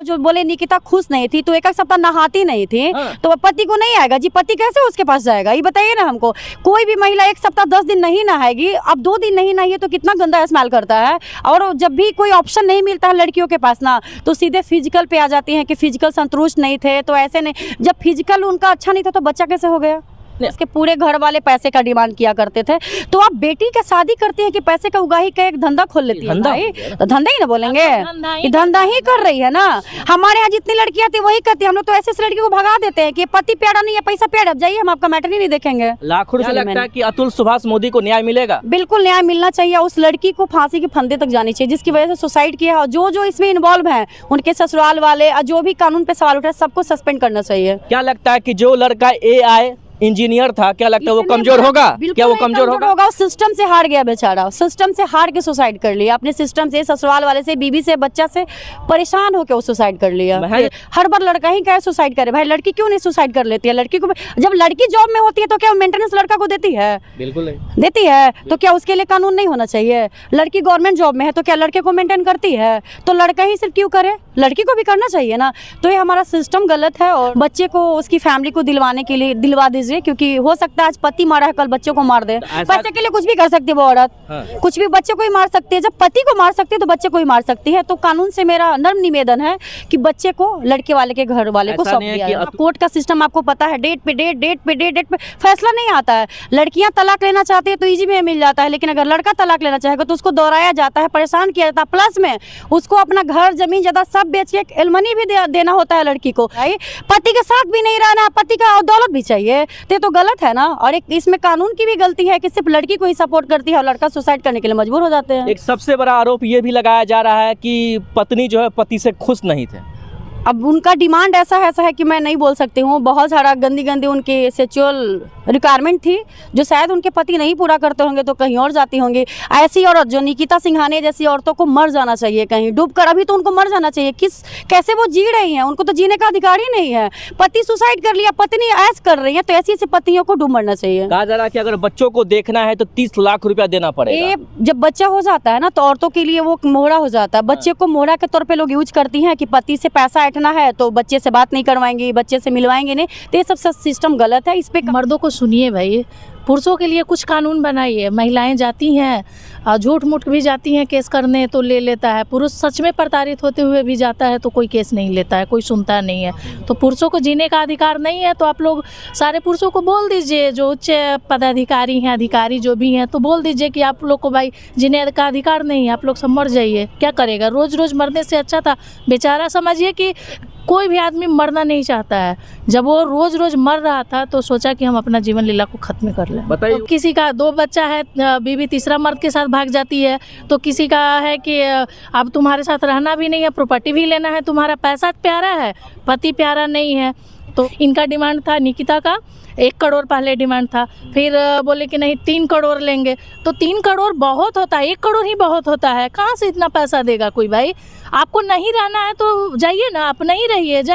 जो बोले निकिता खुश नहीं थी तो एक सप्ताह नहाती नहीं थी, हाँ। तो पति को नहीं आएगा जी, पति कैसे उसके पास जाएगा ये बताइए ना हमको। कोई भी महिला एक सप्ताह 10 दिन नहीं नहाएगी, अब 2 दिन नहीं नहाइए तो कितना गंदा स्मेल करता है। और जब भी कोई ऑप्शन नहीं मिलता है लड़कियों के पास ना, तो सीधे फिजिकल पे आ जाती हैं कि फिजिकल संतुष्ट नहीं थे तो ऐसे नहीं। जब फिजिकल उनका अच्छा नहीं था तो बच्चा कैसे हो गया? उसके पूरे घर वाले पैसे का डिमांड किया करते थे। तो आप बेटी का शादी करते हैं कि पैसे का उगाही का एक धंधा खोल लेती है भाई, तो धंधा ही ना बोलेंगे, ये धंधा ही कर रही है ना। हमारे यहाँ जितनी लड़कियां थी वही करती है, हम लोग तो ऐसे लड़की को भगा देते हैं कि पति प्यारा नहीं है पैसा प्यारा, अब जाइए हम आपका मैटर ही नहीं देखेंगे। लाखों रुपए लगता है कि अतुल सुभाष मोदी को न्याय मिलेगा? बिल्कुल न्याय मिलना चाहिए, उस लड़की को फांसी के फंदे तक जानी चाहिए जिसकी वजह से सुसाइड किया। और जो इसमें इन्वॉल्व हैं उनके ससुराल वाले जो भी कानून पे सवाल उठा सबको सस्पेंड करना चाहिए। क्या लगता है कि जो लड़का AI इंजीनियर था, क्या लगता है वो कमजोर होगा? क्या वो कमजोर होगा? वो सिस्टम से हार गया बेचारा, सिस्टम से हार के सुसाइड कर लिया, अपने सिस्टम से, ससुराल वाले से, बीवी से, बच्चा से परेशान होकर वो सुसाइड कर लिया। हर बार लड़का ही क्या सुसाइड करे भाई, लड़की क्यों नहीं सुसाइड कर लेती है? लड़की को जब लड़की जॉब में होती है तो क्या मेंटेनेंस लड़का को देती है? बिल्कुल नहीं देती है। तो क्या उसके लिए कानून नहीं होना चाहिए? लड़की गवर्नमेंट जॉब में है तो क्या लड़के को मेंटेन करती है? तो लड़का ही सिर्फ क्यों करे, लड़की को भी करना चाहिए ना। तो ये हमारा सिस्टम गलत है और बच्चे को उसकी फैमिली को दिलवाने के लिए दिलवा दीजिए, क्योंकि हो सकता है आज पति मारा है कल बच्चे को मार दे। पैसे के लिए कुछ भी कर सकती है वो औरत, कुछ भी बच्चे को ही मार सकती है। जब पति को मार सकती है तो बच्चे को ही मार सकती है। तो कानून से मेरा नर्म निवेदन है कि बच्चे को लड़के वाले के घर वाले को सौंप दिया जाए। कोर्ट का सिस्टम आपको पता है, डेट पे डेट पे फैसला नहीं आता है। लड़कियां तलाक लेना चाहती है तो इजी में मिल जाता है, लेकिन अगर लड़का तलाक लेना चाहेगा तो उसको दोहराया जाता है, परेशान किया जाता है, प्लस में उसको अपना घर जमीन जायदाद सब बेच के एलमनी भी देना होता है लड़की को। पति के साथ भी नहीं रहना, पति का दौलत भी चाहिए, तो गलत है ना। और एक इसमें कानून की भी गलती है कि सिर्फ लड़की को ही सपोर्ट करती है और लड़का सुसाइड करने के लिए मजबूर हो जाते हैं। एक सबसे बड़ा आरोप ये भी लगाया जा रहा है कि पत्नी जो है पति से खुश नहीं थे। अब उनका डिमांड ऐसा है कि मैं नहीं बोल सकती हूँ। बहुत सारा गंदी उनकी सेक्सुअल रिक्वायरमेंट थी जो शायद उनके पति नहीं पूरा करते होंगे तो कहीं और जाती होंगी। ऐसी औरत जो निकिता सिंघानिया जैसी औरतों को मर जाना चाहिए कहीं डूबकर, अभी तो उनको मर जाना चाहिए। कैसे वो जी रही हैं, उनको तो जीने का अधिकार ही नहीं है। पति सुसाइड कर लिया, पत्नी ऐश कर रही है, तो ऐसी पत्नियों को डूब मरना चाहिए। कहा जा रहा है कि अगर बच्चों को देखना है तो 30 लाख रुपया देना पड़ेगा। जब बच्चा हो जाता है ना तो औरतों के लिए वो मोहरा हो जाता है। बच्चे को मोहरा के तौर पे लोग यूज करती हैं कि पति से पैसा ऐंठना है तो बच्चे से बात नहीं करवाएंगी, बच्चे से मिलवाएंगे नहीं। तो ये सब सिस्टम गलत है। इस पे मर्दों को सुनिए भाई, पुरुषों के लिए कुछ कानून बनाइए। महिलाएं जाती हैं झूठ मूठ भी जाती हैं केस करने तो ले लेता है। पुरुष सच में प्रताड़ित होते हुए भी जाता है तो कोई केस नहीं लेता है, कोई सुनता नहीं है। तो पुरुषों को जीने का अधिकार नहीं है तो आप लोग सारे पुरुषों को बोल दीजिए, जो उच्च पदाधिकारी हैं, अधिकारी जो भी हैं, तो बोल दीजिए कि आप लोग को भाई जीने का अधिकार नहीं है, आप लोग सब मर जाइए। क्या करेगा, रोज़ रोज़ मरने से अच्छा था बेचारा। समझिए कि कोई भी आदमी मरना नहीं चाहता है। जब वो रोज रोज मर रहा था तो सोचा कि हम अपना जीवन लीला को खत्म कर लें। बताइए, तो किसी का 2 बच्चा है, बीवी तीसरा मर्द के साथ भाग जाती है, तो किसी का है कि अब तुम्हारे साथ रहना भी नहीं है, प्रॉपर्टी भी लेना है, तुम्हारा पैसा प्यारा है, पति प्यारा नहीं है। तो इनका डिमांड था, निकिता का 1 करोड़ पहले डिमांड था, फिर बोले कि नहीं 3 करोड़ लेंगे। तो 3 करोड़ बहुत होता है, 1 करोड़ ही बहुत होता है। कहाँ से इतना पैसा देगा कोई भाई? आपको नहीं रहना है तो जाइए ना, आप नहीं रहिए, जाइए।